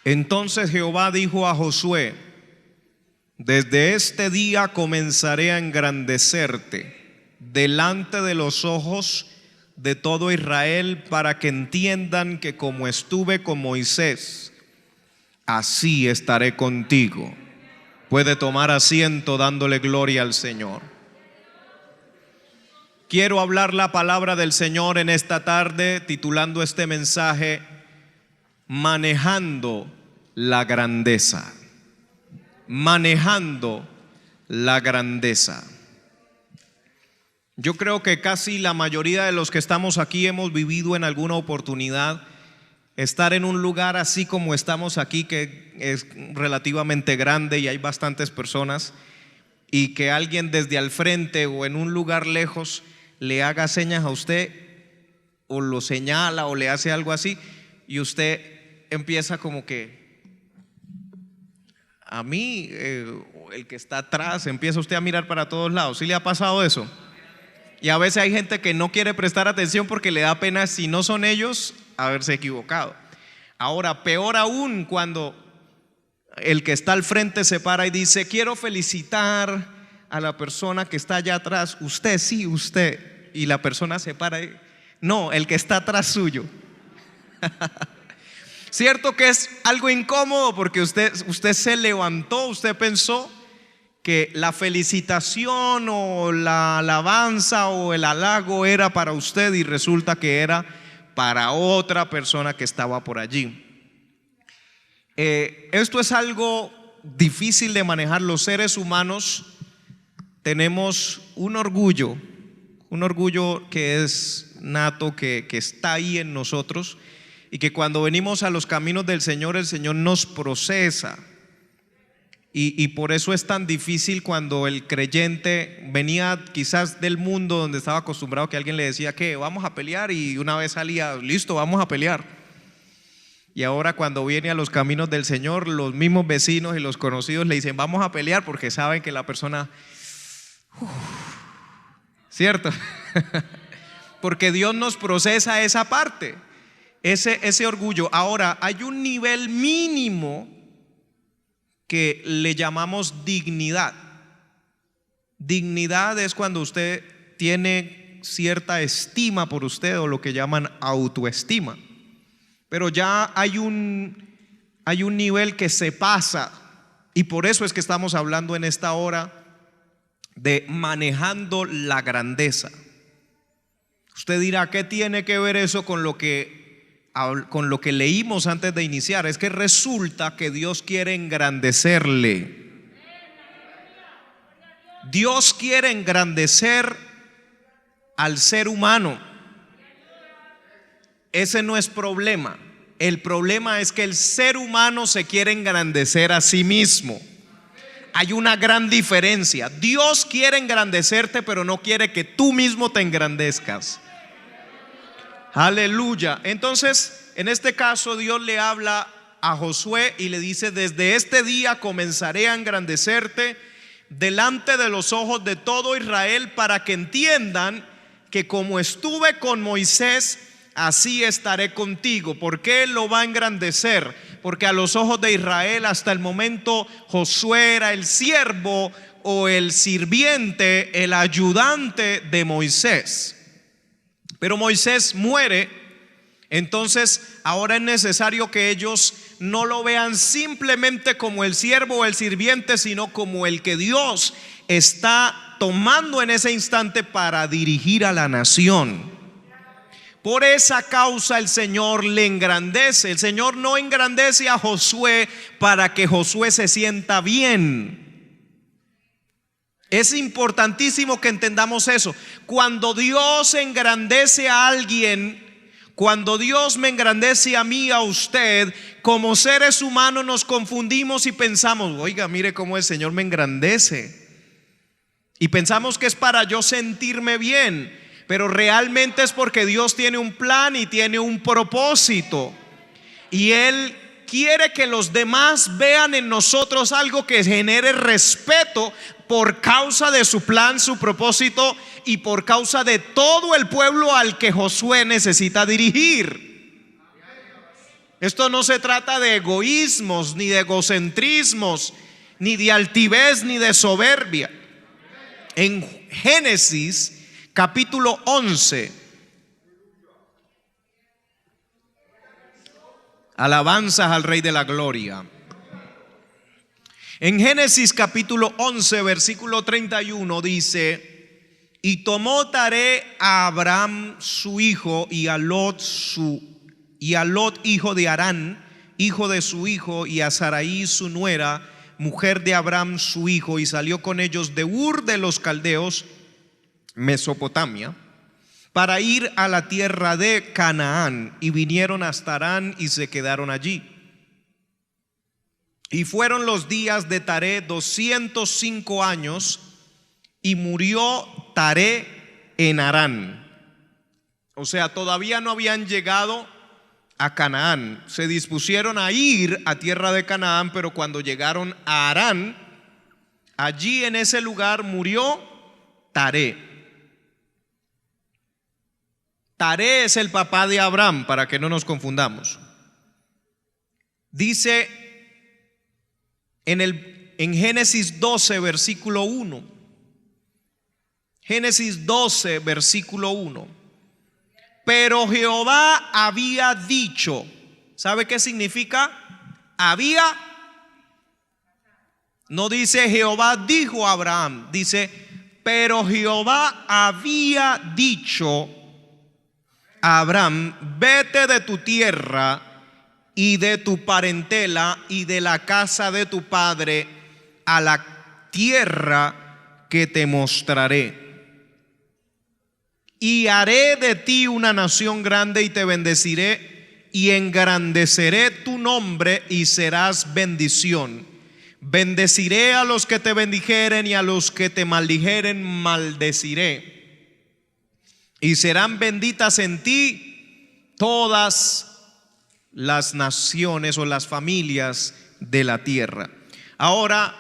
Entonces Jehová dijo a Josué: desde este día comenzaré a engrandecerte delante de los ojos de todo Israel, para que entiendan que como estuve con Moisés, así estaré contigo. Puede tomar asiento dándole gloria al Señor. Quiero hablar la palabra del Señor en esta tarde, titulando este mensaje: manejando la grandeza. Manejando la grandeza. Yo creo que casi la mayoría de los que estamos aquí hemos vivido en alguna oportunidad estar en un lugar así como estamos aquí, que es relativamente grande y hay bastantes personas, y que alguien desde al frente o en un lugar lejos le haga señas a usted, o lo señala o le hace algo así, y usted empieza como que a mí, el que está atrás, empieza usted a mirar para todos lados. ¿Sí le ha pasado eso? Y a veces hay gente que no quiere prestar atención porque le da pena, si no son ellos, haberse equivocado. Ahora, peor aún, cuando el que está al frente se para y dice: quiero felicitar a la persona que está allá atrás. Usted, sí, usted. Y la persona se para y, no, el que está atrás suyo. Cierto que es algo incómodo, porque usted se levantó, usted pensó que la felicitación o la alabanza o el halago era para usted, y resulta que era para otra persona que estaba por allí. Esto es algo difícil de manejar. Los seres humanos tenemos un orgullo que es nato, que está ahí en nosotros, y que cuando venimos a los caminos del Señor, el Señor nos procesa. Y por eso es tan difícil cuando el creyente venía quizás del mundo donde estaba acostumbrado que alguien le decía que vamos a pelear, y una vez salía, listo, vamos a pelear. Y ahora cuando viene a los caminos del Señor, los mismos vecinos y los conocidos le dicen vamos a pelear, porque saben que la persona, ¿cierto? Porque Dios nos procesa esa parte, ese orgullo. Ahora, hay un nivel mínimo que le llamamos dignidad. Dignidad es cuando usted tiene cierta estima por usted, o lo que llaman autoestima. Pero ya hay un nivel que se pasa, y por eso es que estamos hablando en esta hora de manejando la grandeza. Usted dirá: ¿qué tiene que ver eso con lo que leímos antes de iniciar? Es que resulta que Dios quiere engrandecerle. Dios quiere engrandecer al ser humano. Ese no es problema. El problema es que el ser humano se quiere engrandecer a sí mismo. Hay una gran diferencia. Dios quiere engrandecerte, pero no quiere que tú mismo te engrandezcas. Aleluya. Entonces, en este caso, Dios le habla a Josué y le dice: desde este día comenzaré a engrandecerte delante de los ojos de todo Israel, para que entiendan que como estuve con Moisés, así estaré contigo. ¿Por qué lo va a engrandecer? Porque a los ojos de Israel hasta el momento Josué era el siervo o el sirviente, el ayudante de Moisés. Pero Moisés muere, entonces ahora es necesario que ellos no lo vean simplemente como el siervo o el sirviente, sino como el que Dios está tomando en ese instante para dirigir a la nación. Por esa causa el Señor le engrandece. El Señor no engrandece a Josué para que Josué se sienta bien. Es importantísimo que entendamos eso. Cuando Dios engrandece a alguien, cuando Dios me engrandece a mí, a usted, como seres humanos nos confundimos y pensamos: oiga, mire cómo el Señor me engrandece. Y pensamos que es para yo sentirme bien, pero realmente es porque Dios tiene un plan y tiene un propósito. Y Él quiere que los demás vean en nosotros algo que genere respeto por causa de su plan, su propósito, y por causa de todo el pueblo al que Josué necesita dirigir. Esto no se trata de egoísmos, ni de egocentrismos, ni de altivez, ni de soberbia. En Génesis capítulo 11, alabanzas al Rey de la Gloria. En Génesis capítulo 11, versículo 31 dice: y tomó Taré a Abraham su hijo y a Lot hijo de Harán, hijo de su hijo, y a Sarai su nuera, mujer de Abraham su hijo, y salió con ellos de Ur de los Caldeos, Mesopotamia, para ir a la tierra de Canaán, y vinieron hasta Harán y se quedaron allí. Y fueron los días de Taré 205 años, y murió Taré en Harán. O sea, todavía no habían llegado a Canaán. Se dispusieron a ir a tierra de Canaán, pero cuando llegaron a Harán, allí en ese lugar murió Taré. Taré es el papá de Abraham, para que no nos confundamos. Dice en Génesis 12, versículo 1. Génesis 12, versículo 1. Pero Jehová había dicho, ¿sabe qué significa? Había. No dice Jehová dijo a Abraham, dice, pero Jehová había dicho a Abraham: vete de tu tierra y de tu parentela y de la casa de tu padre a la tierra que te mostraré. Y haré de ti una nación grande y te bendeciré y engrandeceré tu nombre y serás bendición. Bendeciré a los que te bendijeren y a los que te maldijeren maldeciré. Y serán benditas en ti todas las naciones o las familias de la tierra. Ahora,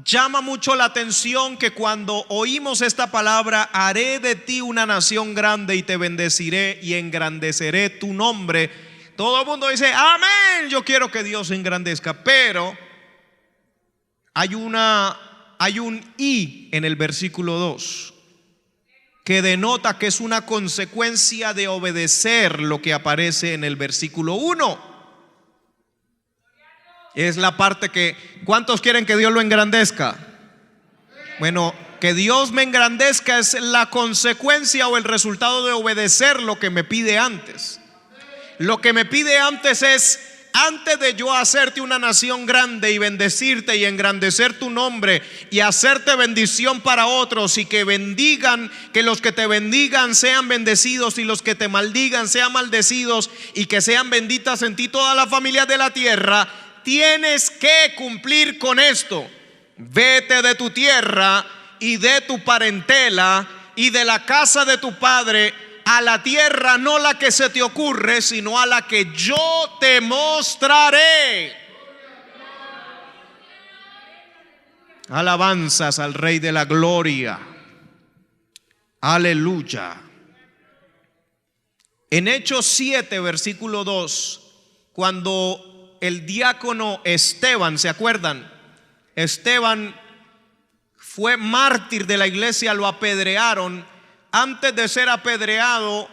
llama mucho la atención que cuando oímos esta palabra, haré de ti una nación grande y te bendeciré y engrandeceré tu nombre, todo el mundo dice amén, yo quiero que Dios se engrandezca. Pero hay un y en el versículo 2 que denota que es una consecuencia de obedecer lo que aparece en el versículo 1. Es la parte que, ¿cuántos quieren que Dios lo engrandezca? Bueno, que Dios me engrandezca es la consecuencia o el resultado de obedecer lo que me pide antes. Lo que me pide antes es: antes de yo hacerte una nación grande y bendecirte y engrandecer tu nombre y hacerte bendición para otros, y que bendigan, que los que te bendigan sean bendecidos y los que te maldigan sean maldecidos, y que sean benditas en ti todas las familias de la tierra, tienes que cumplir con esto: vete de tu tierra y de tu parentela y de la casa de tu padre a la tierra, no la que se te ocurre, sino a la que yo te mostraré. Alabanzas al Rey de la Gloria. Aleluya. En Hechos 7, versículo 2, cuando el diácono Esteban, ¿se acuerdan? Esteban fue mártir de la iglesia, lo apedrearon. Antes de ser apedreado,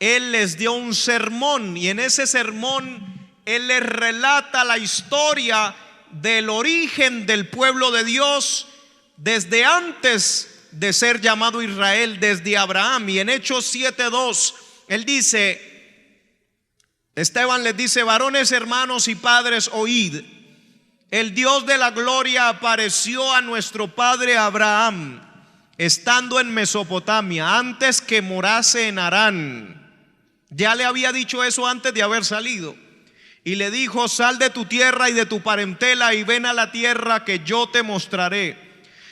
él les dio un sermón, y en ese sermón él les relata la historia del origen del pueblo de Dios desde antes de ser llamado Israel, desde Abraham. Y en Hechos 7:2 él dice, Esteban les dice: varones, hermanos y padres, oíd. El Dios de la gloria apareció a nuestro padre Abraham estando en Mesopotamia, antes que morase en Harán. Ya le había dicho eso antes de haber salido. Y le dijo: sal de tu tierra y de tu parentela y ven a la tierra que yo te mostraré.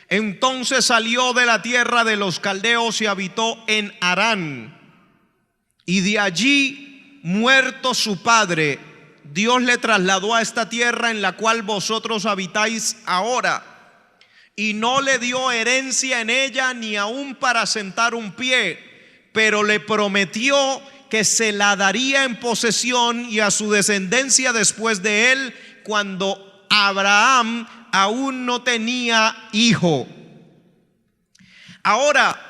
Entonces salió de la tierra de los caldeos y habitó en Harán. Y de allí, muerto su padre, Dios le trasladó a esta tierra en la cual vosotros habitáis ahora. Y no le dio herencia en ella, ni aún para sentar un pie, pero le prometió que se la daría en posesión y a su descendencia después de él, cuando Abraham aún no tenía hijo. Ahora,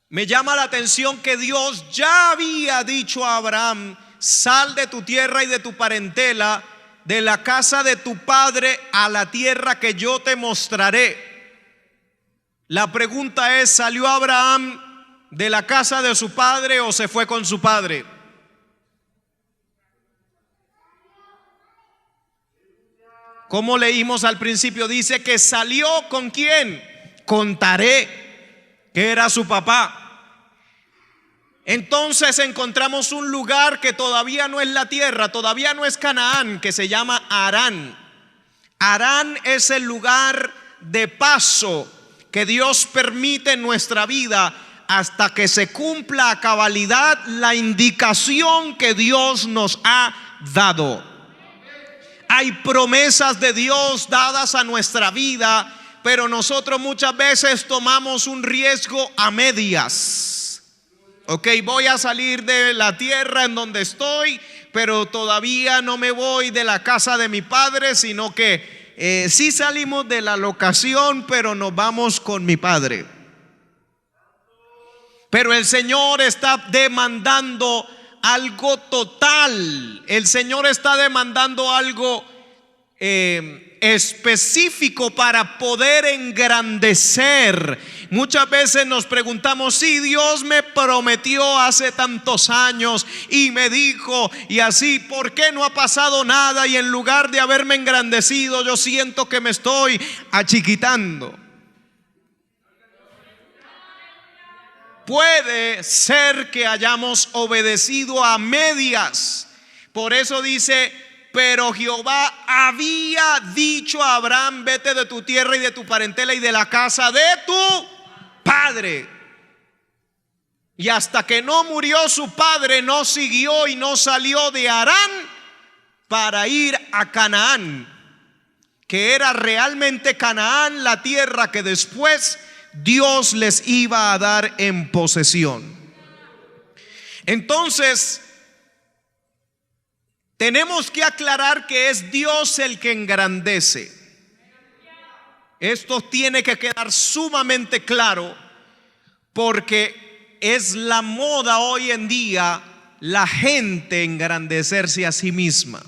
me llama la atención que Dios ya había dicho a Abraham: sal de tu tierra y de tu parentela, de la casa de tu padre, a la tierra que yo te mostraré. La pregunta es: ¿salió Abraham de la casa de su padre o se fue con su padre? Como leímos al principio, dice que salió ¿con quién? Con Taré, que era su papá. Entonces encontramos un lugar que todavía no es la tierra, todavía no es Canaán, que se llama Harán. Harán es el lugar de paso que Dios permite en nuestra vida hasta que se cumpla a cabalidad la indicación que Dios nos ha dado. Hay promesas de Dios dadas a nuestra vida, pero nosotros muchas veces tomamos un riesgo a medias. Ok, voy a salir de la tierra en donde estoy, pero todavía no me voy de la casa de mi padre, sino que sí salimos de la locación, pero nos vamos con mi padre. Pero el Señor está demandando algo total. El Señor está demandando algo específico para poder engrandecer. Muchas veces nos preguntamos: si Dios me prometió hace tantos años y me dijo y así, ¿por qué no ha pasado nada? Y en lugar de haberme engrandecido, yo siento que me estoy achiquitando. Puede ser que hayamos obedecido a medias. Por eso dice: pero Jehová había dicho a Abraham: vete de tu tierra y de tu parentela y de la casa de tu padre. Y hasta que no murió su padre, no siguió y no salió de Harán para ir a Canaán, que era realmente Canaán, la tierra que después Dios les iba a dar en posesión. Entonces, tenemos que aclarar que es Dios el que engrandece. Esto tiene que quedar sumamente claro, porque es la moda hoy en día la gente engrandecerse a sí misma.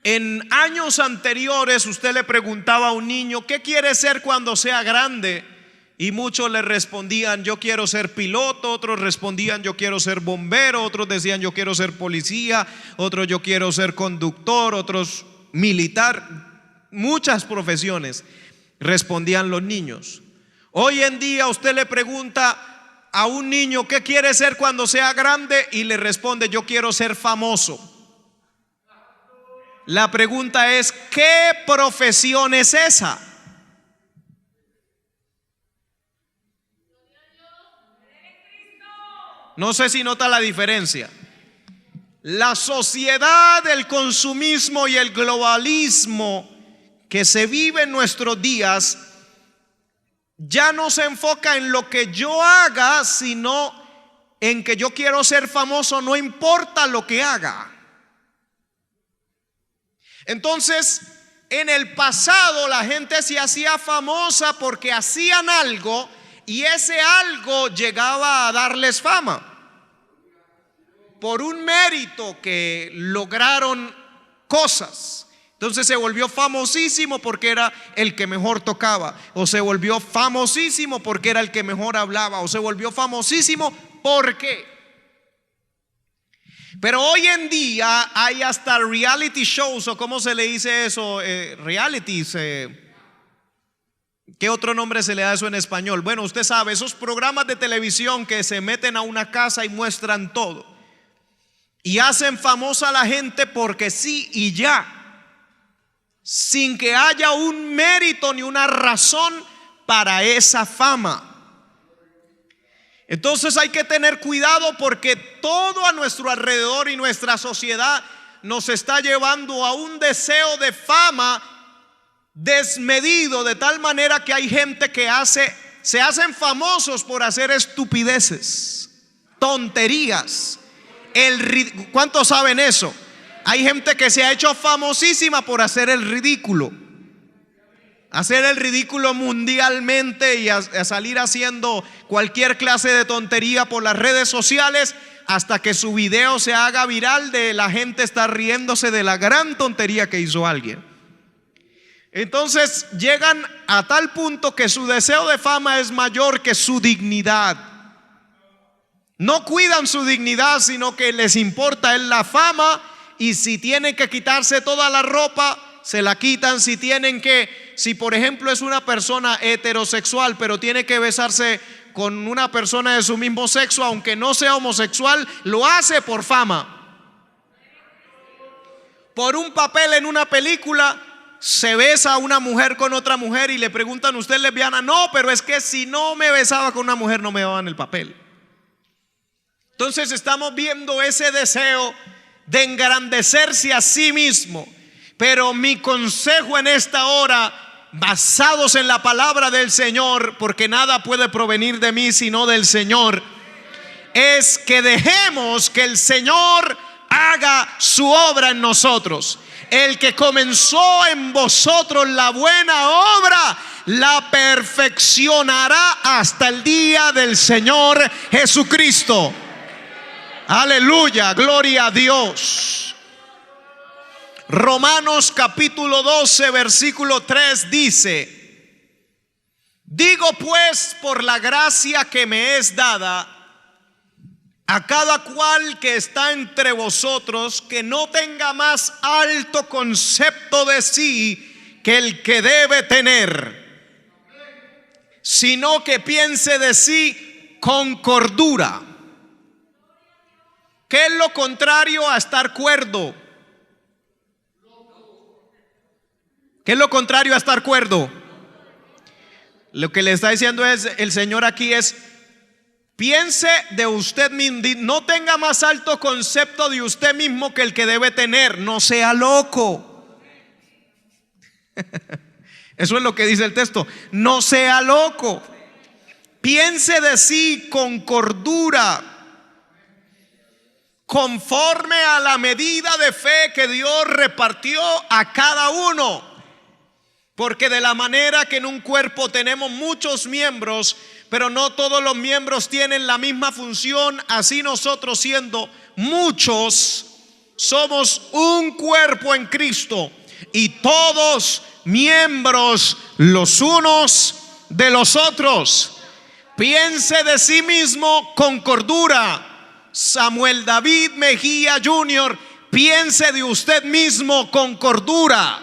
En años anteriores usted le preguntaba a un niño: ¿qué quiere ser cuando sea grande? Y muchos le respondían: yo quiero ser piloto. Otros respondían: yo quiero ser bombero. Otros decían: yo quiero ser policía. Otros: yo quiero ser conductor. Otros: militar. Muchas profesiones respondían los niños. Hoy en día usted le pregunta a un niño: ¿qué quiere ser cuando sea grande? Y le responde: yo quiero ser famoso. La pregunta es: ¿qué profesión es esa? No sé si nota la diferencia. La sociedad del consumismo y el globalismo que se vive en nuestros días ya no se enfoca en lo que yo haga, sino en que yo quiero ser famoso, no importa lo que haga. Entonces, en el pasado la gente se hacía famosa porque hacían algo, y ese algo llegaba a darles fama por un mérito que lograron cosas. Entonces se volvió famosísimo porque era el que mejor tocaba, o se volvió famosísimo porque era el que mejor hablaba, o se volvió famosísimo porque. Pero hoy en día hay hasta reality shows, o ¿cómo se le dice eso? Realities. ¿Qué otro nombre se le da eso en español? Bueno, usted sabe, esos programas de televisión que se meten a una casa y muestran todo, y hacen famosa a la gente porque sí y ya, sin que haya un mérito ni una razón para esa fama. Entonces hay que tener cuidado, porque todo a nuestro alrededor y nuestra sociedad nos está llevando a un deseo de fama desmedido, de tal manera que hay gente que se hacen famosos por hacer estupideces. tonterías. ¿Cuántos saben eso? Hay gente que se ha hecho famosísima por hacer el ridículo. Hacer el ridículo mundialmente y a salir haciendo cualquier clase de tontería por las redes sociales hasta que su video se haga viral de la gente está riéndose de la gran tontería que hizo alguien. Entonces llegan a tal punto que su deseo de fama es mayor que su dignidad. No cuidan su dignidad, sino que les importa es la fama, y si tienen que quitarse toda la ropa, se la quitan. Si por ejemplo es una persona heterosexual, pero tiene que besarse con una persona de su mismo sexo, aunque no sea homosexual, lo hace por fama. Por un papel en una película, se besa a una mujer con otra mujer y le preguntan: ¿usted es lesbiana? No, pero es que si no me besaba con una mujer no me daban el papel. Entonces estamos viendo ese deseo de engrandecerse a sí mismo. Pero mi consejo en esta hora, basados en la palabra del Señor, porque nada puede provenir de mí sino del Señor, es que dejemos que el Señor haga su obra en nosotros. El que comenzó en vosotros la buena obra, la perfeccionará hasta el día del Señor Jesucristo. Aleluya, gloria a Dios. Romanos capítulo 12 versículo 3 dice: digo pues, por la gracia que me es dada, a cada cual que está entre vosotros, que no tenga más alto concepto de sí que el que debe tener, sino que piense de sí con cordura. ¿Qué es lo contrario a estar cuerdo? ¿Qué es lo contrario a estar cuerdo? Lo que le está diciendo es el Señor aquí es: piense de usted mismo, no tenga más alto concepto de usted mismo que el que debe tener, no sea loco. Eso es lo que dice el texto, no sea loco. Piense de sí con cordura, conforme a la medida de fe que Dios repartió a cada uno. Porque de la manera que en un cuerpo tenemos muchos miembros, pero no todos los miembros tienen la misma función, así nosotros, siendo muchos, somos un cuerpo en Cristo, y todos miembros los unos de los otros. Piense de sí mismo con cordura. Samuel David Mejía Jr., piense de usted mismo con cordura.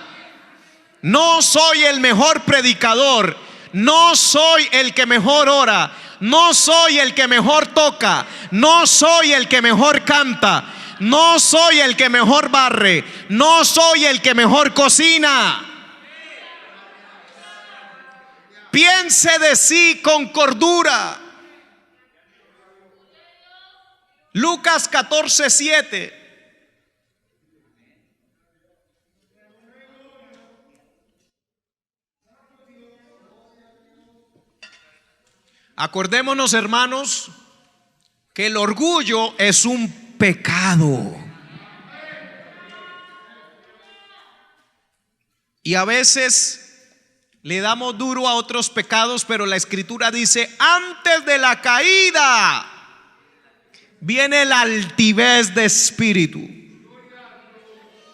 No soy el mejor predicador, no soy el que mejor ora, no soy el que mejor toca, no soy el que mejor canta, no soy el que mejor barre, no soy el que mejor cocina. Piense de sí con cordura. Lucas 14:7. Acordémonos, hermanos, que el orgullo es un pecado. Y a veces le damos duro a otros pecados, pero la Escritura dice: antes de la caída viene la altivez de espíritu.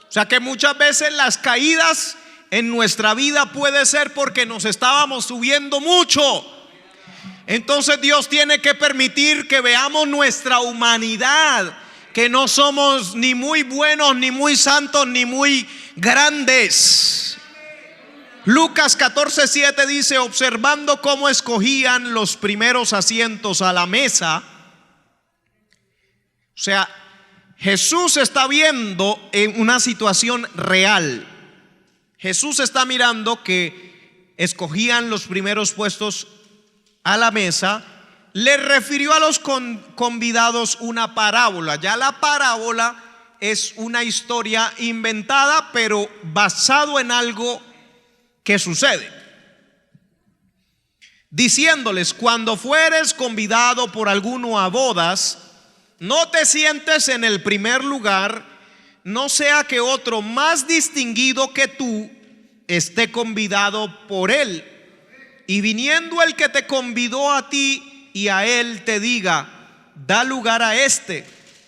O sea que muchas veces las caídas en nuestra vida puede ser porque nos estábamos subiendo mucho. Entonces Dios tiene que permitir que veamos nuestra humanidad, que no somos ni muy buenos, ni muy santos, ni muy grandes. Lucas 14:7 dice: observando cómo escogían los primeros asientos a la mesa. O sea, Jesús está viendo en una situación real. Jesús está mirando que escogían los primeros puestos a la mesa. Le refirió a los convidados una parábola. Ya la parábola es una historia inventada, pero basado en algo que sucede. Diciéndoles: cuando fueres convidado por alguno a bodas, No te sientes en el primer lugar, no sea que otro más distinguido que tú esté convidado por él. Y viniendo el que te convidó a ti y a él te diga, da lugar a este,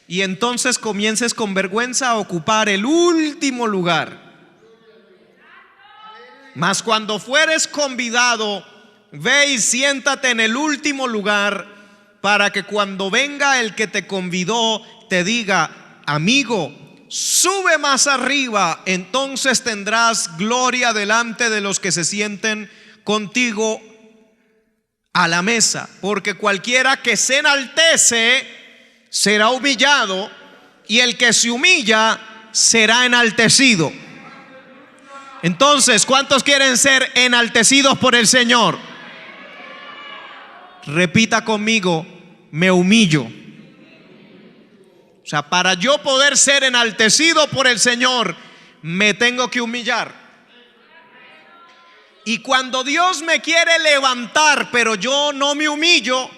y entonces comiences con vergüenza a ocupar el último lugar. Mas cuando fueres convidado, ve y siéntate en el último lugar, para que cuando venga el que te convidó te diga, amigo, sube más arriba, entonces tendrás gloria delante de los que se sienten contigo a la mesa. Porque cualquiera que se enaltece será humillado, y el que se humilla será enaltecido. Entonces, ¿cuántos quieren ser enaltecidos por el Señor? Repita conmigo, me humillo. O sea, para yo poder ser enaltecido por el Señor, me tengo que humillar. Y cuando Dios me quiere levantar, pero yo no me humillo,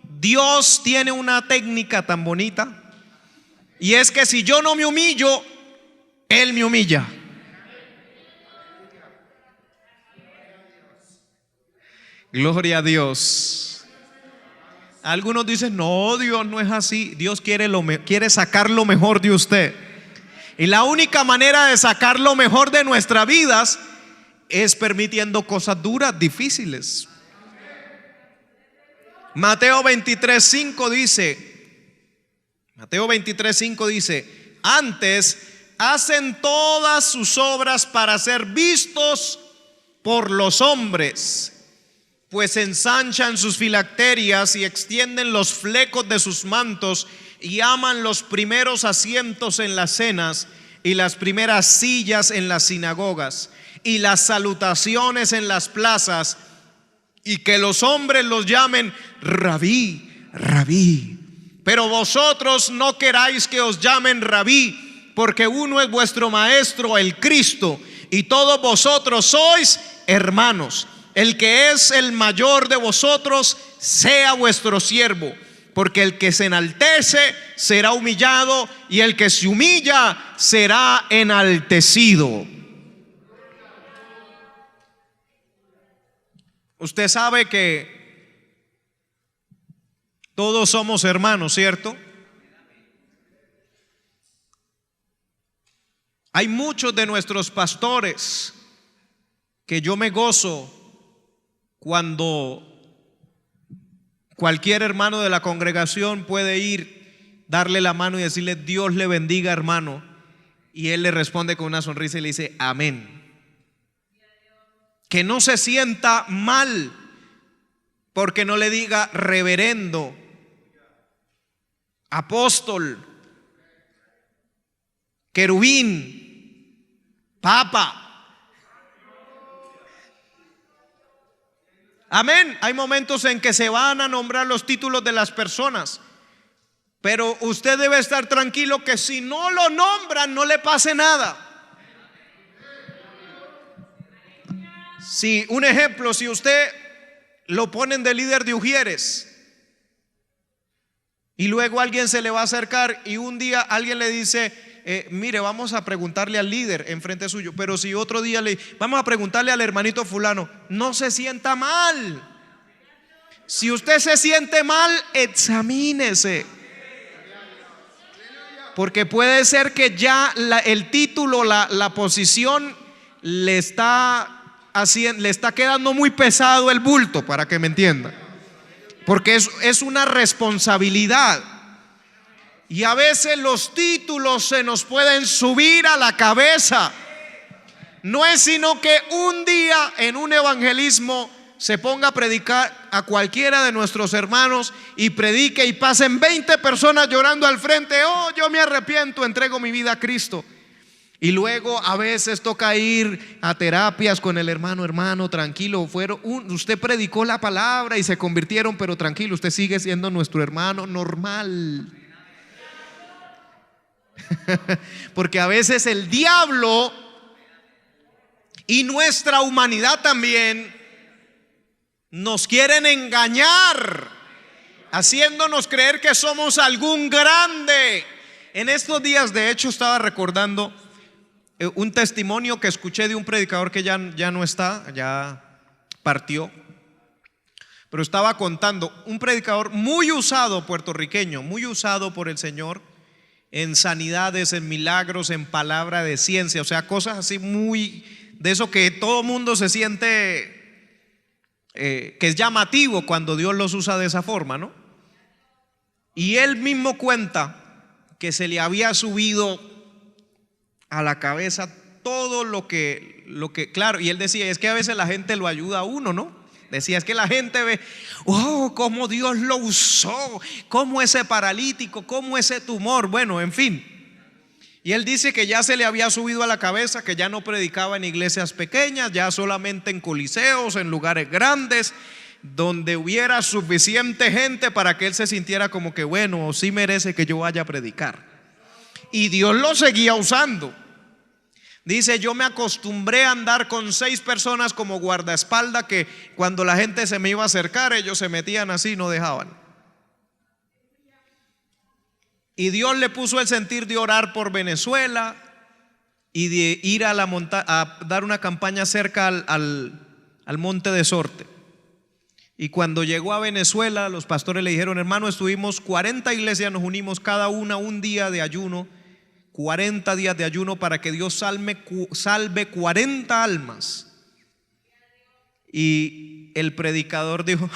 Dios tiene una técnica tan bonita, y es que si yo no me humillo, Él me humilla. Gloria a Dios. Algunos dicen, no, Dios no es así. Dios quiere sacar lo mejor de usted. Y la única manera de sacar lo mejor de nuestras vidas es permitiendo cosas duras, difíciles. Mateo 23:5 dice, antes hacen todas sus obras para ser vistos por los hombres, pues ensanchan sus filacterias y extienden los flecos de sus mantos, y aman los primeros asientos en las cenas y las primeras sillas en las sinagogas y las salutaciones en las plazas, y que los hombres los llamen Rabí, Rabí. Pero vosotros no queráis que os llamen Rabí, porque uno es vuestro maestro, el Cristo, y todos vosotros sois hermanos. El que es el mayor de vosotros sea vuestro siervo, porque el que se enaltece será humillado, y el que se humilla será enaltecido. Usted sabe que todos somos hermanos, ¿cierto? Hay muchos de nuestros pastores que yo me gozo cuando cualquier hermano de la congregación puede ir, darle la mano y decirle, Dios le bendiga, hermano, y él le responde con una sonrisa y le dice, amén. Que no se sienta mal porque no le diga reverendo, apóstol, querubín, papa. Amén. Hay momentos en que se van a nombrar los títulos de las personas, pero usted debe estar tranquilo que si no lo nombran, no le pase nada. Si, un ejemplo, si usted lo ponen de líder de Ujieres y luego alguien se le va a acercar y un día alguien le dice, mire, vamos a preguntarle al líder enfrente suyo, pero si otro día vamos a preguntarle al hermanito fulano, no se sienta mal. Si usted se siente mal, examínese, porque puede ser que ya el título, la posición le está quedando muy pesado el bulto, para que me entienda, porque es una responsabilidad. Y a veces los títulos se nos pueden subir a la cabeza. No es sino que un día en un evangelismo se ponga a predicar a cualquiera de nuestros hermanos y predique y pasen 20 personas llorando al frente, oh, yo me arrepiento, entrego mi vida a Cristo. Y luego a veces toca ir a terapias con el hermano, tranquilo, usted predicó la palabra y se convirtieron, pero tranquilo, usted sigue siendo nuestro hermano normal. Porque a veces el diablo y nuestra humanidad también nos quieren engañar haciéndonos creer que somos algún grande. En estos días, de hecho, estaba recordando un testimonio que escuché de un predicador que ya no está, ya partió, pero estaba contando, un predicador muy usado, puertorriqueño, muy usado por el Señor en sanidades, en milagros, en palabra de ciencia, o sea, cosas así muy de eso que todo mundo se siente que es llamativo cuando Dios los usa de esa forma, ¿no? Y él mismo cuenta que se le había subido a la cabeza todo lo que, claro, y él decía, es que a veces la gente lo ayuda a uno, ¿no? Decía, es que la gente ve, oh, cómo Dios lo usó, cómo ese paralítico, cómo ese tumor, bueno, en fin. Y él dice que ya se le había subido a la cabeza, que ya no predicaba en iglesias pequeñas, ya solamente en coliseos, en lugares grandes, donde hubiera suficiente gente para que él se sintiera como que, bueno, sí merece que yo vaya a predicar. Y Dios lo seguía usando. Dice, yo me acostumbré a andar con 6 personas como guardaespaldas, que cuando la gente se me iba a acercar, ellos se metían así y no dejaban. Y Dios le puso el sentir de orar por Venezuela y de ir a la a dar una campaña cerca al monte de Sorte. Y cuando llegó a Venezuela, los pastores le dijeron, hermano, estuvimos 40 iglesias, nos unimos cada una un día de ayuno, 40 días de ayuno para que Dios salve 40 almas. Y el predicador dijo,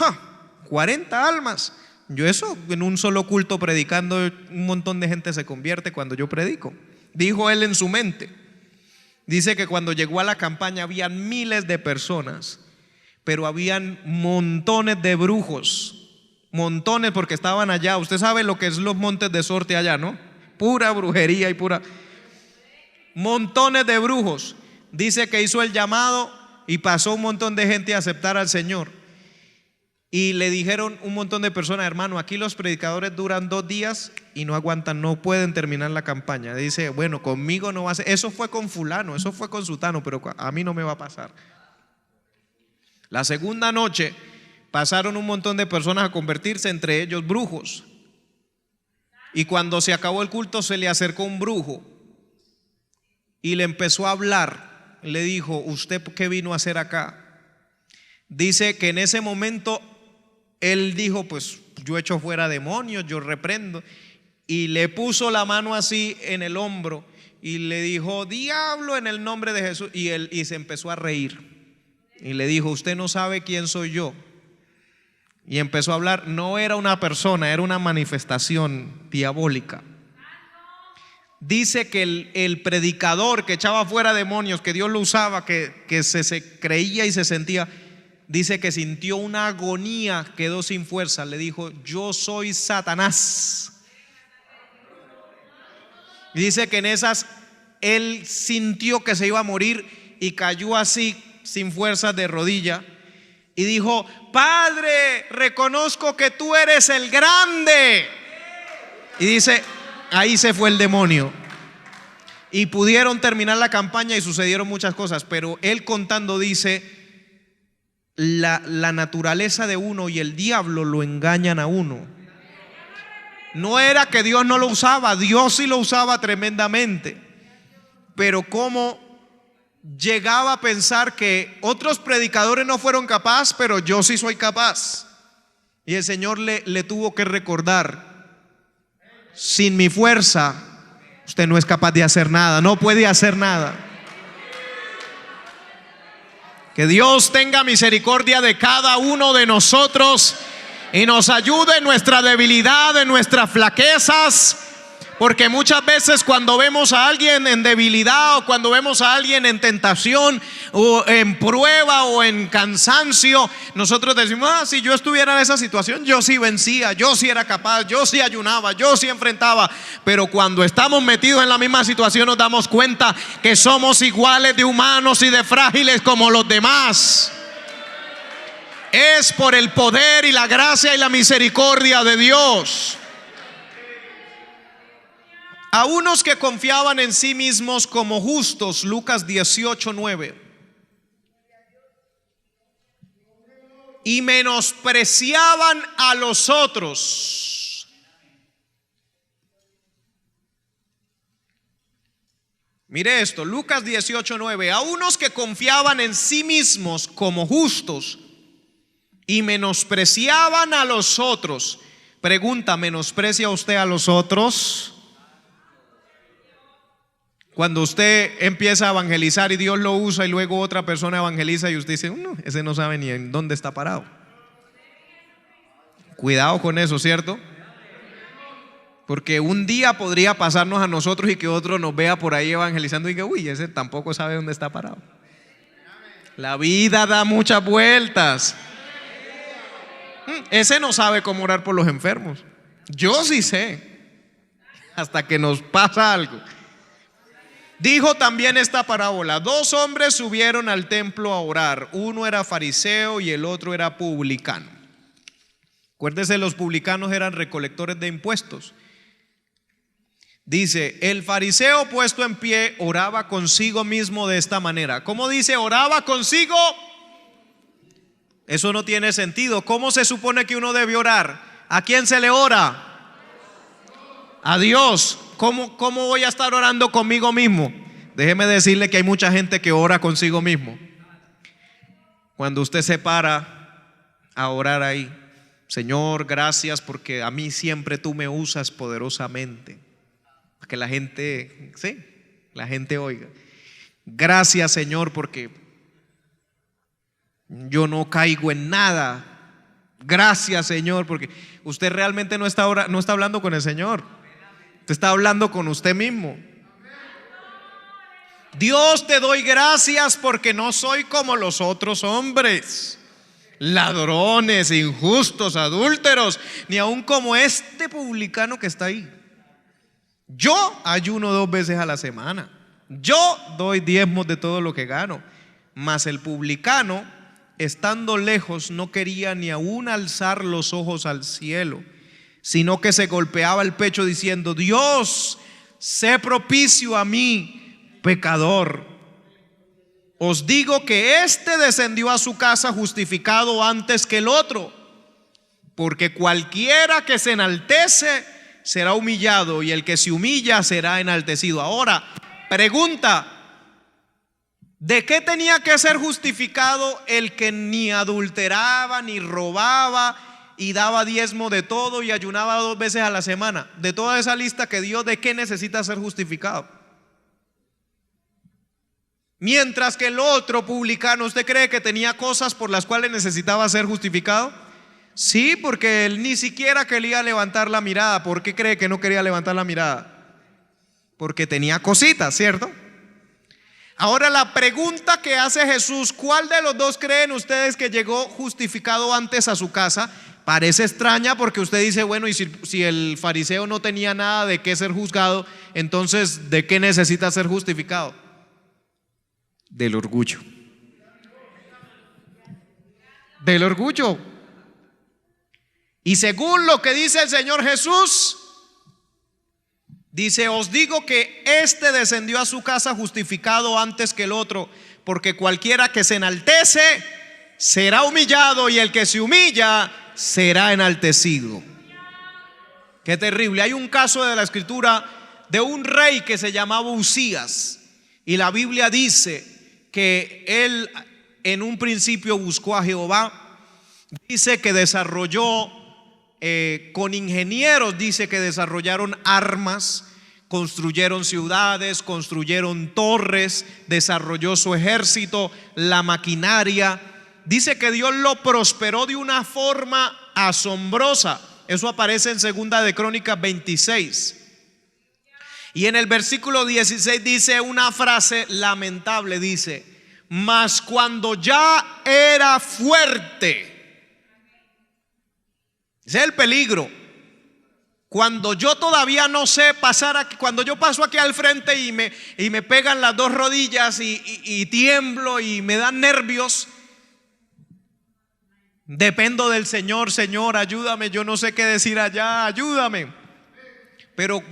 40 almas. Yo eso en un solo culto predicando, un montón de gente se convierte cuando yo predico. Dijo él en su mente. Dice que cuando llegó a la campaña habían miles de personas, pero habían montones de brujos, montones, porque estaban allá. Usted sabe lo que es los montes de Sorte allá, ¿no? Pura brujería y pura, montones de brujos. Dice que hizo el llamado y pasó un montón de gente a aceptar al Señor. Y le dijeron un montón de personas, hermano, aquí los predicadores duran 2 días y no aguantan, no pueden terminar la campaña. Dice, bueno, conmigo no va a ser. Eso fue con fulano, eso fue con sutano, pero a mí no me va a pasar. La segunda noche pasaron un montón de personas a convertirse, entre ellos brujos. Y cuando se acabó el culto, se le acercó un brujo y le empezó a hablar. Le dijo, ¿usted qué vino a hacer acá? Dice que en ese momento él dijo, pues yo echo fuera demonios, yo reprendo. Y le puso la mano así en el hombro y le dijo, diablo, en el nombre de Jesús. Y se empezó a reír y le dijo, usted no sabe quién soy yo. Y empezó a hablar. No era una persona, era una manifestación diabólica. Dice que el predicador que echaba fuera demonios, que Dios lo usaba, que se creía y se sentía, dice que sintió una agonía, quedó sin fuerza. Le dijo, yo soy Satanás. Y dice que en esas él sintió que se iba a morir y cayó así sin fuerzas de rodilla y dijo, Padre, reconozco que tú eres el grande. Y dice, ahí se fue el demonio. Y pudieron terminar la campaña y sucedieron muchas cosas. Pero él contando dice, la naturaleza de uno y el diablo lo engañan a uno. No era que Dios no lo usaba, Dios sí lo usaba tremendamente. Pero como llegaba a pensar que otros predicadores no fueron capaces, pero yo sí soy capaz. Y el Señor le tuvo que recordar, sin mi fuerza usted no es capaz de hacer nada, no puede hacer nada. Que Dios tenga misericordia de cada uno de nosotros y nos ayude en nuestra debilidad, en nuestras flaquezas. Porque muchas veces cuando vemos a alguien en debilidad o cuando vemos a alguien en tentación o en prueba o en cansancio, nosotros decimos, si yo estuviera en esa situación, yo sí vencía, yo sí era capaz, yo sí ayunaba, yo sí enfrentaba. Pero cuando estamos metidos en la misma situación nos damos cuenta que somos iguales de humanos y de frágiles como los demás. Es por el poder y la gracia y la misericordia de Dios. A unos que confiaban en sí mismos como justos, Lucas 18:9. y menospreciaban a los otros. Mire esto, Lucas 18:9. A unos que confiaban en sí mismos como justos y menospreciaban a los otros. Pregunta, ¿menosprecia usted a los otros? Cuando usted empieza a evangelizar y Dios lo usa y luego otra persona evangeliza y usted dice, no, ese no sabe ni en dónde está parado. Cuidado con eso, ¿cierto? Porque un día podría pasarnos a nosotros y que otro nos vea por ahí evangelizando y que, uy, ese tampoco sabe dónde está parado. La vida da muchas vueltas. Ese no sabe cómo orar por los enfermos. Yo sí sé, hasta que nos pasa algo. Dijo también esta parábola: 2 hombres subieron al templo a orar. Uno era fariseo y el otro era publicano. Acuérdese, los publicanos eran recolectores de impuestos. Dice, el fariseo puesto en pie oraba consigo mismo de esta manera. ¿Cómo dice? Oraba consigo. Eso no tiene sentido. ¿Cómo se supone que uno debe orar? ¿A quién se le ora? A Dios. ¿Cómo voy a estar orando conmigo mismo? Déjeme decirle que hay mucha gente que ora consigo mismo. Cuando usted se para a orar ahí, Señor, gracias porque a mí siempre tú me usas poderosamente. Para que la gente, sí, la gente oiga. Gracias, Señor, porque yo no caigo en nada. Gracias, Señor, porque usted realmente no está hablando con el Señor. Usted está hablando con usted mismo. Dios, te doy gracias porque no soy como los otros hombres, ladrones, injustos, adúlteros, ni aun como este publicano que está ahí. Yo ayuno 2 veces a la semana. Yo doy diezmos de todo lo que gano. Mas el publicano, estando lejos, no quería ni aún alzar los ojos al cielo, sino que se golpeaba el pecho diciendo: Dios, sé propicio a mí, pecador. Os digo que éste descendió a su casa justificado antes que el otro, porque cualquiera que se enaltece será humillado, y el que se humilla será enaltecido. Ahora, pregunta: ¿de qué tenía que ser justificado el que ni adulteraba, ni robaba, y daba diezmo de todo, y ayunaba 2 veces a la semana? De toda esa lista que dio, ¿de qué necesita ser justificado? Mientras que el otro publicano, ¿usted cree que tenía cosas por las cuales necesitaba ser justificado? Sí, porque él ni siquiera quería levantar la mirada. ¿Por qué cree que no quería levantar la mirada? Porque tenía cositas, ¿cierto? Ahora la pregunta que hace Jesús: ¿cuál de los dos creen ustedes que llegó justificado antes a su casa? Parece extraña, porque usted dice, bueno, y si el fariseo no tenía nada de qué ser juzgado, entonces ¿de qué necesita ser justificado? Del orgullo. Del orgullo. Y según lo que dice el Señor Jesús, dice: os digo que éste descendió a su casa justificado antes que el otro, porque cualquiera que se enaltece será humillado, y el que se humilla será enaltecido. Qué terrible. Hay un caso de la escritura de un rey que se llamaba Uzías, y la Biblia dice que él en un principio buscó a Jehová. Dice que desarrolló con ingenieros, dice que desarrollaron armas, construyeron ciudades, construyeron torres, desarrolló su ejército, la maquinaria. Dice que Dios lo prosperó de una forma asombrosa. Eso aparece en 2 de Crónicas 26. Y en el versículo 16 dice una frase lamentable, dice: mas cuando ya era fuerte. Ese es el peligro. Cuando yo todavía no sé pasar aquí, cuando yo paso aquí al frente y me pegan las 2 rodillas y tiemblo y me dan nervios, dependo del Señor. Señor, ayúdame, yo no sé qué decir allá, ayúdame. Pero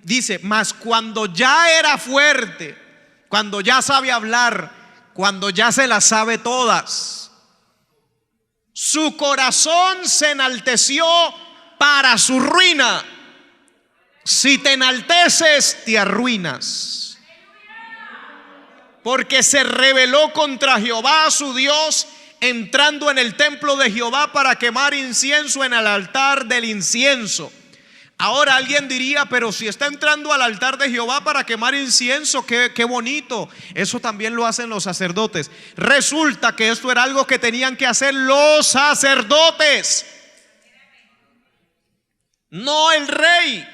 dice: mas cuando ya era fuerte, cuando ya sabe hablar, cuando ya se las sabe todas. O su corazón se enalteció para su ruina. Si te enalteces, te arruinas. Porque se rebeló contra Jehová su Dios, entrando en el templo de Jehová para quemar incienso en el altar del incienso. Ahora alguien diría, pero si está entrando al altar de Jehová para quemar incienso, qué bonito. Eso también lo hacen los sacerdotes. Resulta que esto era algo que tenían que hacer los sacerdotes, no el rey.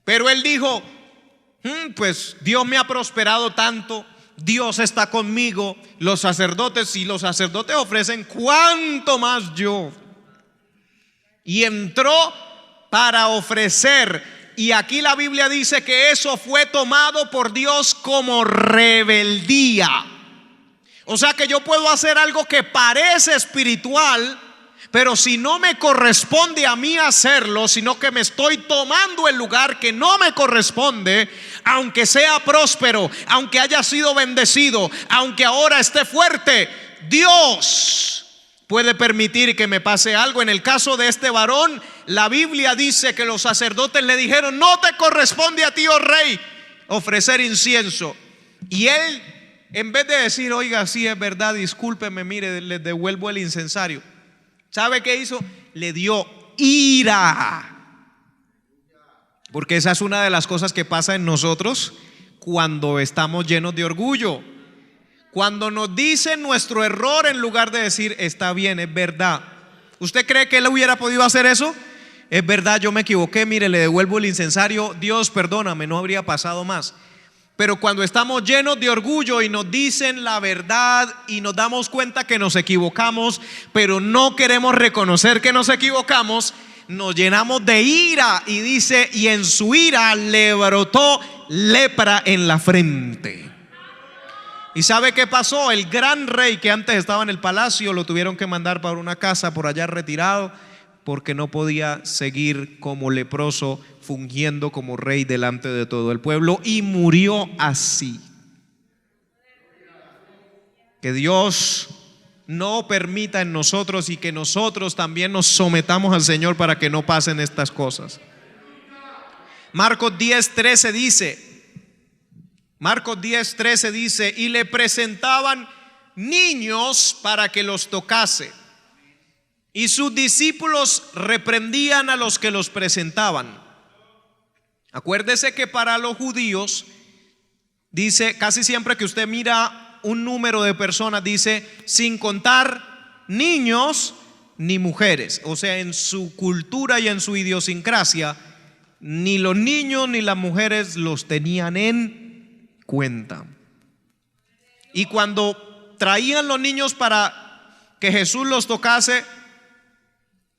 Pero él dijo, pues Dios me ha prosperado tanto, Dios está conmigo. Los sacerdotes, si los sacerdotes ofrecen, ¿cuánto más yo? Y entró para ofrecer. Y aquí la Biblia dice que eso fue tomado por Dios como rebeldía. O sea que yo puedo hacer algo que parece espiritual, pero si no me corresponde a mí hacerlo, sino que me estoy tomando el lugar que no me corresponde, aunque sea próspero, aunque haya sido bendecido, aunque ahora esté fuerte, Dios puede permitir que me pase algo. En el caso de este varón, la Biblia dice que los sacerdotes le dijeron: no te corresponde a ti, oh rey, ofrecer incienso. Y él, en vez de decir, oiga, sí es verdad, discúlpeme, mire, le devuelvo el incensario, ¿sabe qué hizo? Le dio ira. Porque esa es una de las cosas que pasa en nosotros cuando estamos llenos de orgullo. Cuando nos dicen nuestro error, en lugar de decir, está bien, es verdad. ¿Usted cree que él hubiera podido hacer eso? Es verdad, yo me equivoqué, mire, le devuelvo el incensario, Dios perdóname, no habría pasado más. Pero cuando estamos llenos de orgullo y nos dicen la verdad y nos damos cuenta que nos equivocamos, pero no queremos reconocer que nos equivocamos, nos llenamos de ira. Y dice, y en su ira le brotó lepra en la frente. ¿Y sabe qué pasó? El gran rey que antes estaba en el palacio lo tuvieron que mandar para una casa por allá retirado, porque no podía seguir como leproso fungiendo como rey delante de todo el pueblo, y murió así. Que Dios no permita en nosotros y que nosotros también nos sometamos al Señor para que no pasen estas cosas. Marcos 10:13 dice, Marcos 10:13 dice, y le presentaban niños para que los tocase, y sus discípulos reprendían a los que los presentaban. Acuérdese que para los judíos, dice, casi siempre que usted mira un número de personas, dice, sin contar niños ni mujeres. O sea, en su cultura y en su idiosincrasia, ni los niños ni las mujeres los tenían en cuenta. Y cuando traían los niños para que Jesús los tocase,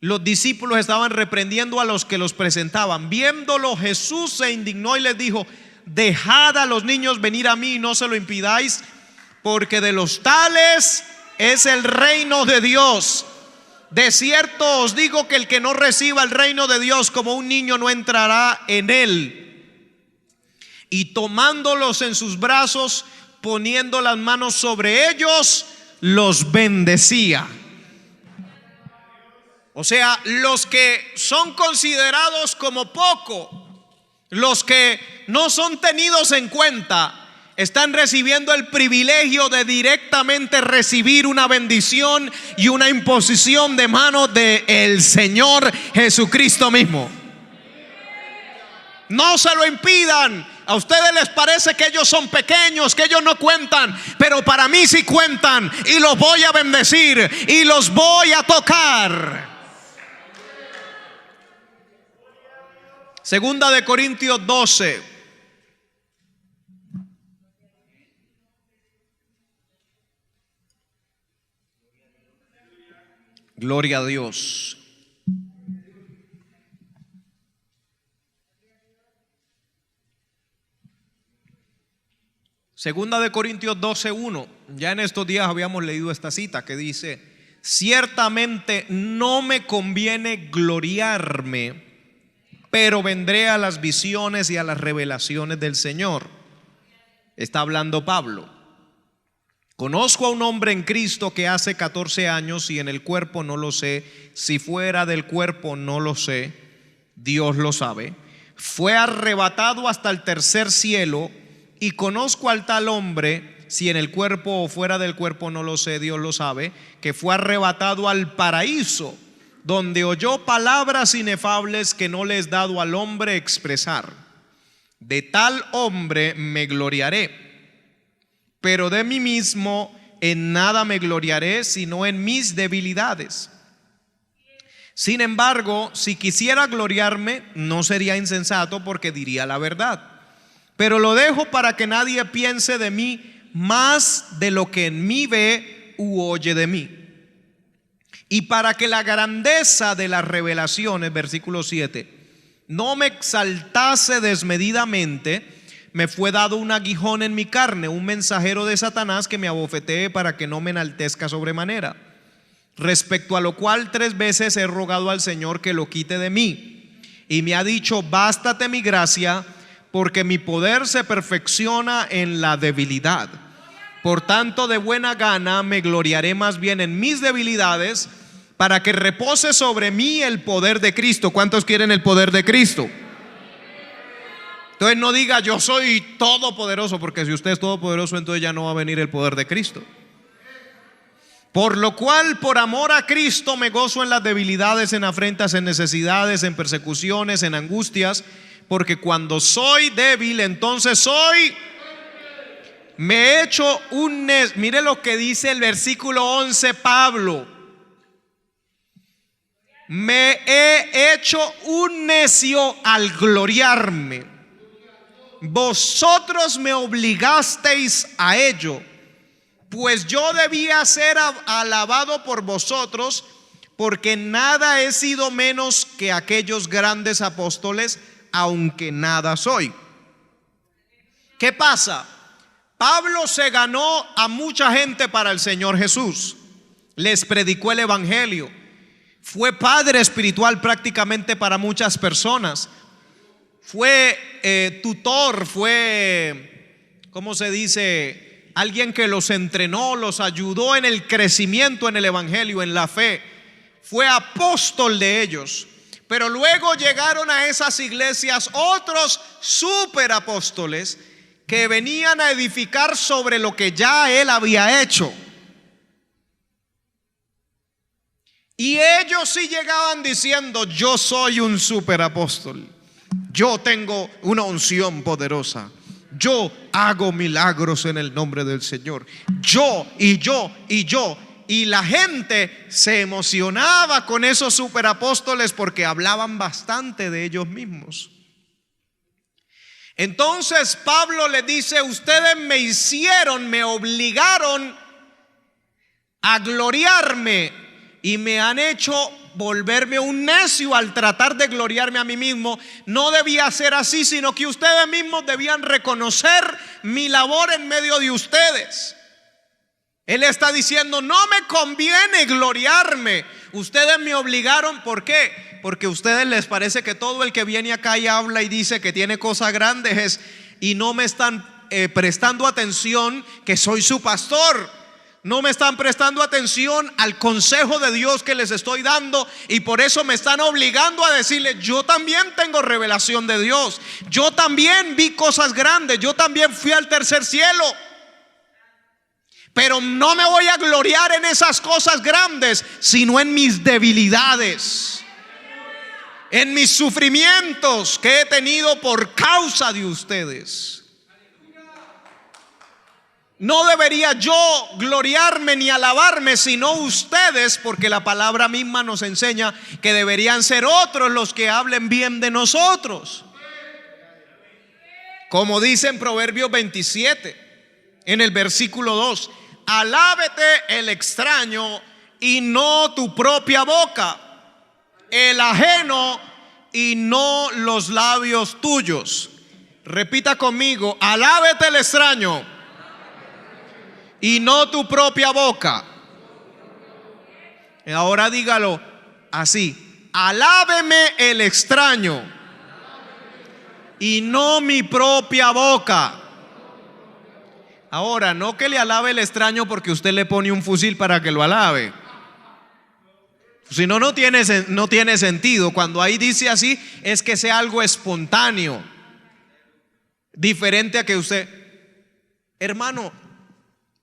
los discípulos estaban reprendiendo a los que los presentaban. Viéndolo, Jesús se indignó y les dijo: dejad a los niños venir a mí y no se lo impidáis, porque de los tales es el reino de Dios. De cierto os digo que el que no reciba el reino de Dios como un niño no entrará en él. Y tomándolos en sus brazos, poniendo las manos sobre ellos, los bendecía. O sea, los que son considerados como poco, los que no son tenidos en cuenta, están recibiendo el privilegio de directamente recibir una bendición y una imposición de mano del Señor Jesucristo mismo. No se lo impidan. A ustedes les parece que ellos son pequeños, que ellos no cuentan, pero para mí sí cuentan, y los voy a bendecir y los voy a tocar. Segunda de Corintios 12. Gloria a Dios. Segunda de Corintios 12:1. Ya en estos días habíamos leído esta cita que dice: ciertamente no me conviene gloriarme, pero vendré a las visiones y a las revelaciones del Señor. Está hablando Pablo. Conozco a un hombre en Cristo que hace 14 años, y en el cuerpo no lo sé, si fuera del cuerpo no lo sé, Dios lo sabe, fue arrebatado hasta el tercer cielo. Y conozco al tal hombre, si en el cuerpo o fuera del cuerpo no lo sé, Dios lo sabe, que fue arrebatado al paraíso, donde oyó palabras inefables que no le es dado al hombre expresar. De tal hombre me gloriaré, pero de mí mismo en nada me gloriaré, sino en mis debilidades. Sin embargo, si quisiera gloriarme, no sería insensato, porque diría la verdad. Pero lo dejo para que nadie piense de mí más de lo que en mí ve u oye de mí. Y para que la grandeza de las revelaciones, versículo 7, no me exaltase desmedidamente, me fue dado un aguijón en mi carne, un mensajero de Satanás que me abofetee para que no me enaltezca sobremanera. Respecto a lo cual 3 veces he rogado al Señor que lo quite de mí. Y me ha dicho: bástate mi gracia, porque mi poder se perfecciona en la debilidad. Por tanto, de buena gana me gloriaré más bien en mis debilidades, para que repose sobre mí el poder de Cristo. ¿Cuántos quieren el poder de Cristo? Entonces no diga yo soy todopoderoso, porque si usted es todopoderoso, entonces ya no va a venir el poder de Cristo. Por lo cual, por amor a Cristo, me gozo en las debilidades, en afrentas, en necesidades, en persecuciones, en angustias, porque cuando soy débil, entonces me he hecho un necio. Mire lo que dice el versículo 11 Pablo: me he hecho un necio al gloriarme. Vosotros me obligasteis a ello, pues yo debía ser alabado por vosotros, porque nada he sido menos que aquellos grandes apóstoles, aunque nada soy. ¿Qué pasa? Pablo se ganó a mucha gente para el Señor Jesús, les predicó el evangelio, fue padre espiritual prácticamente para muchas personas, fue tutor, fue, ¿cómo se dice?, alguien que los entrenó, los ayudó en el crecimiento en el evangelio, en la fe, fue apóstol de ellos. Pero luego llegaron a esas iglesias otros superapóstoles que venían a edificar sobre lo que ya él había hecho. Y ellos sí llegaban diciendo: yo soy un superapóstol, yo tengo una unción poderosa, yo hago milagros en el nombre del Señor, yo y yo y yo. Y la gente se emocionaba con esos superapóstoles porque hablaban bastante de ellos mismos. Entonces Pablo le dice: ustedes me obligaron a gloriarme y me han hecho volverme un necio al tratar de gloriarme a mí mismo. No debía ser así, sino que ustedes mismos debían reconocer mi labor en medio de ustedes. Él está diciendo: no me conviene gloriarme. Ustedes me obligaron. ¿Por qué? Porque a ustedes les parece que todo el que viene acá y habla y dice que tiene cosas grandes y no me están prestando atención que soy su pastor. No me están prestando atención al consejo de Dios que les estoy dando, y por eso me están obligando a decirle: yo también tengo revelación de Dios, yo también vi cosas grandes, yo también fui al tercer cielo. Pero no me voy a gloriar en esas cosas grandes, sino en mis debilidades, en mis sufrimientos que he tenido por causa de ustedes. No debería yo gloriarme ni alabarme, sino ustedes, porque la palabra misma nos enseña que deberían ser otros los que hablen bien de nosotros. Como dice en Proverbios 27, en el versículo 2: alábete el extraño y no tu propia boca, el ajeno y no los labios tuyos. Repita conmigo: alábete el extraño y no tu propia boca. Ahora dígalo así: alábeme el extraño y no mi propia boca. Ahora, no que le alabe el extraño porque usted le pone un fusil para que lo alabe. Si no, no tiene sentido. Cuando ahí dice así, es que sea algo espontáneo, diferente a que usted, hermano,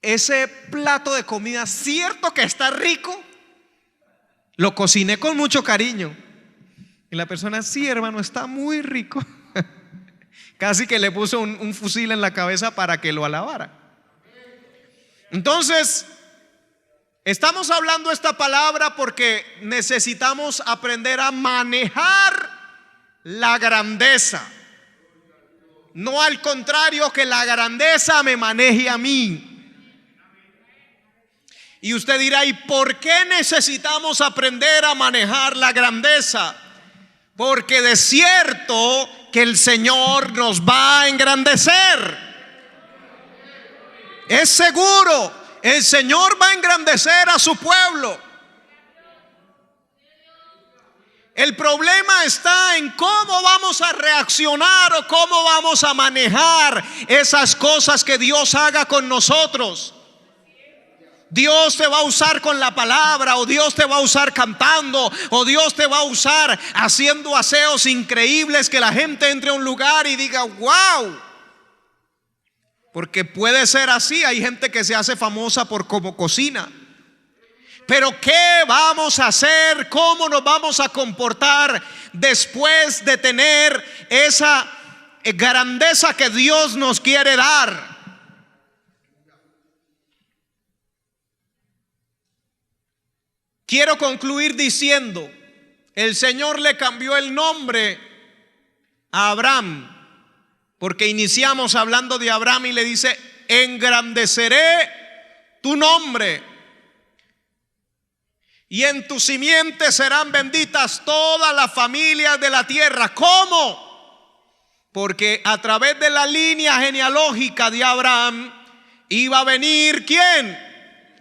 ese plato de comida, cierto que está rico, lo cociné con mucho cariño. Y la persona, sí, hermano, está muy rico. Casi que le puso un fusil en la cabeza para que lo alabara. Entonces, estamos hablando esta palabra porque necesitamos aprender a manejar la grandeza. No al contrario, que la grandeza me maneje a mí. Y usted dirá, ¿y por qué necesitamos aprender a manejar la grandeza? Porque de cierto que el Señor nos va a engrandecer. Es seguro, el Señor va a engrandecer a su pueblo. El problema está en cómo vamos a reaccionar o cómo vamos a manejar esas cosas que Dios haga con nosotros. Dios te va a usar con la palabra, o Dios te va a usar cantando, o Dios te va a usar haciendo aseos increíbles, que la gente entre a un lugar y diga wow. Porque puede ser así. Hay gente que se hace famosa por cómo cocina. Pero ¿qué vamos a hacer? ¿Cómo nos vamos a comportar después de tener esa grandeza que Dios nos quiere dar? Quiero concluir diciendo, el Señor le cambió el nombre a Abraham, porque iniciamos hablando de Abraham y le dice, engrandeceré tu nombre y en tu simiente serán benditas todas las familias de la tierra. ¿Cómo? Porque a través de la línea genealógica de Abraham iba a venir ¿quién?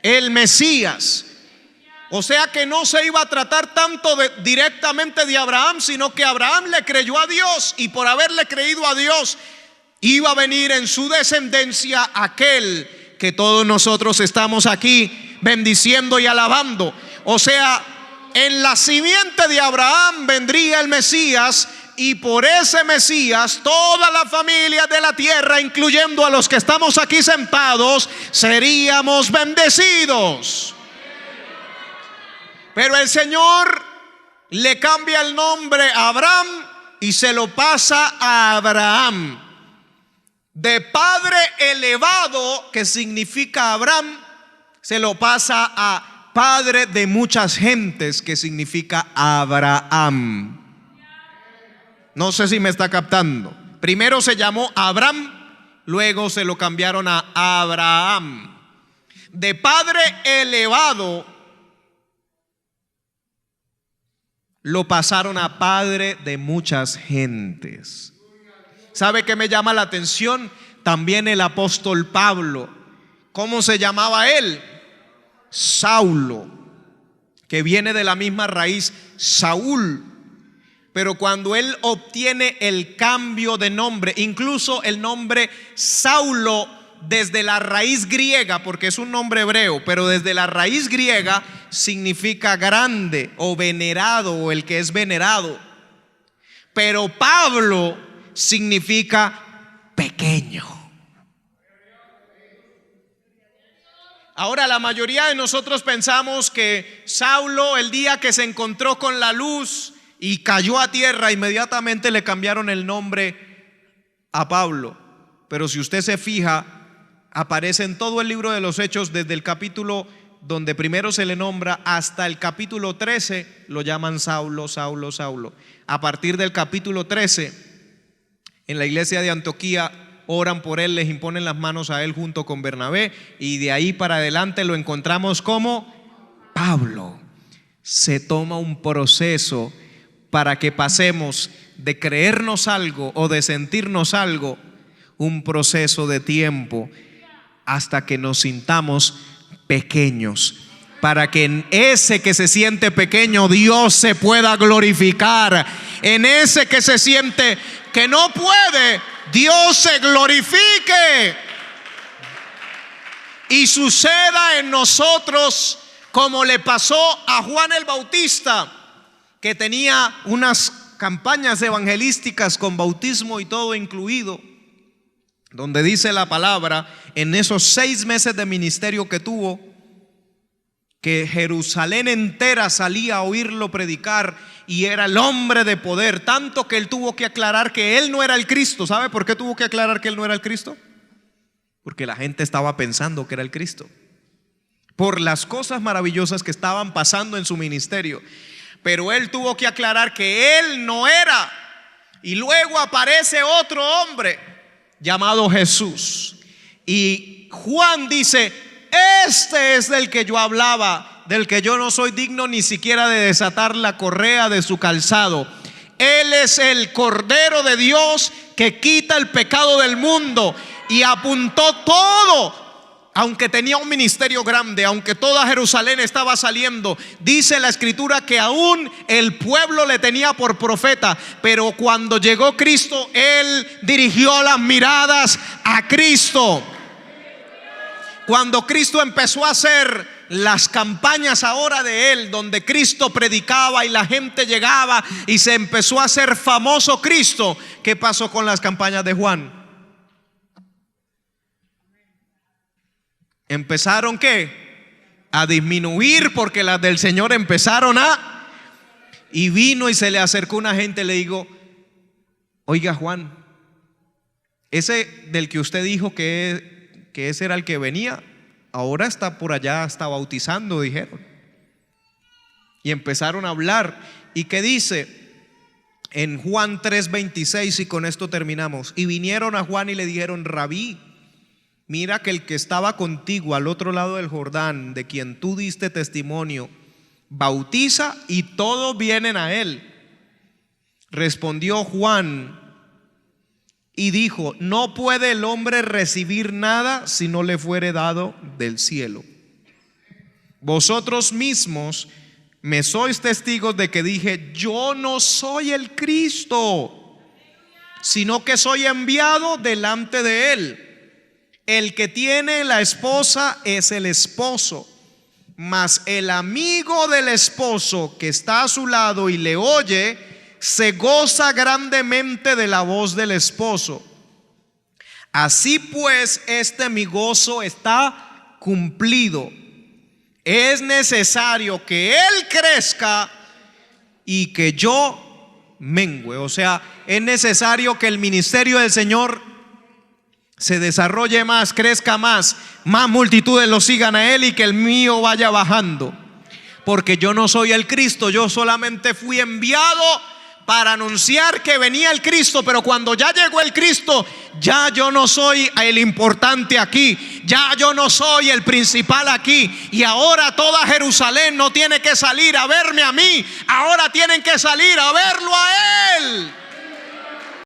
El Mesías. O sea que no se iba a tratar tanto directamente de Abraham, sino que Abraham le creyó a Dios, y por haberle creído a Dios iba a venir en su descendencia aquel que todos nosotros estamos aquí bendiciendo y alabando. O sea, en la simiente de Abraham vendría el Mesías, y por ese Mesías todas las familias de la tierra, incluyendo a los que estamos aquí sentados, seríamos bendecidos. Pero el Señor le cambia el nombre a Abraham y se lo pasa a Abraham. De padre elevado, que significa Abraham, se lo pasa a padre de muchas gentes, que significa Abraham. No sé si me está captando. Primero se llamó Abraham, luego se lo cambiaron a Abraham. De padre elevado lo pasaron a padre de muchas gentes. ¿Sabe qué me llama la atención? También el apóstol Pablo. ¿Cómo se llamaba él? Saulo, que viene de la misma raíz, Saúl. Pero cuando él obtiene el cambio de nombre, incluso el nombre Saulo, desde la raíz griega, porque es un nombre hebreo, pero desde la raíz griega significa grande o venerado, o el que es venerado. Pero Pablo significa pequeño. Ahora, la mayoría de nosotros pensamos que Saulo, el día que se encontró con la luz y cayó a tierra, inmediatamente le cambiaron el nombre a Pablo. Pero si usted se fija, aparece en todo el libro de los Hechos, desde el capítulo donde primero se le nombra hasta el capítulo 13, lo llaman Saulo, Saulo, Saulo. A partir del capítulo 13, en la iglesia de Antioquía oran por él, les imponen las manos a él junto con Bernabé, y de ahí para adelante lo encontramos como Pablo. Se toma un proceso para que pasemos de creernos algo o de sentirnos algo, un proceso de tiempo, hasta que nos sintamos pequeños, para que en ese que se siente pequeño Dios se pueda glorificar. En ese que se siente que no puede, Dios se glorifique. y suceda en nosotros como le pasó a Juan el Bautista, que tenía unas campañas evangelísticas con bautismo y todo incluido, donde dice la palabra, en esos 6 meses de ministerio que tuvo, que Jerusalén entera salía a oírlo predicar y era el hombre de poder, tanto que él tuvo que aclarar que él no era el Cristo. ¿Sabe por qué tuvo que aclarar que él no era el Cristo? Porque la gente estaba pensando que era el Cristo, por las cosas maravillosas que estaban pasando en su ministerio. Pero él tuvo que aclarar que él no era. Y luego aparece otro hombre llamado Jesús, y Juan dice: este es del que yo hablaba, del que yo no soy digno ni siquiera de desatar la correa de su calzado. Él es el Cordero de Dios que quita el pecado del mundo. Y apuntó todo, aunque tenía un ministerio grande, aunque toda Jerusalén estaba saliendo. Dice la escritura que aún el pueblo le tenía por profeta, pero cuando llegó Cristo, él dirigió las miradas a Cristo. Cuando Cristo empezó a hacer las campañas ahora de él, donde Cristo predicaba y la gente llegaba y se empezó a hacer famoso Cristo, ¿qué pasó con las campañas de Juan? Empezaron ¿qué? A disminuir, porque las del Señor empezaron a... Y vino y se le acercó una gente y le dijo: oiga, Juan, ese del que usted dijo que ese era el que venía, ahora está por allá, está bautizando, dijeron. Y empezaron a hablar. ¿Y qué dice? En Juan 3:26, y con esto terminamos. Y vinieron a Juan y le dijeron: Rabí, mira que el que estaba contigo al otro lado del Jordán, de quien tú diste testimonio, bautiza y todos vienen a él. Respondió Juan y dijo: no puede el hombre recibir nada si no le fuere dado del cielo. Vosotros mismos me sois testigos de que dije: yo no soy el Cristo, sino que soy enviado delante de él. El que tiene la esposa es el esposo, mas el amigo del esposo que está a su lado y le oye, se goza grandemente de la voz del esposo. Así pues, mi gozo está cumplido. Es necesario que él crezca y que yo mengüe. O sea, es necesario que el ministerio del Señor se desarrolle más, crezca más multitudes lo sigan a él y que el mío vaya bajando. Porque yo no soy el Cristo, yo solamente fui enviado para anunciar que venía el Cristo, pero cuando ya llegó el Cristo, ya yo no soy el importante aquí, ya yo no soy el principal aquí, y ahora toda Jerusalén no tiene que salir a verme a mí, ahora tienen que salir a verlo a él.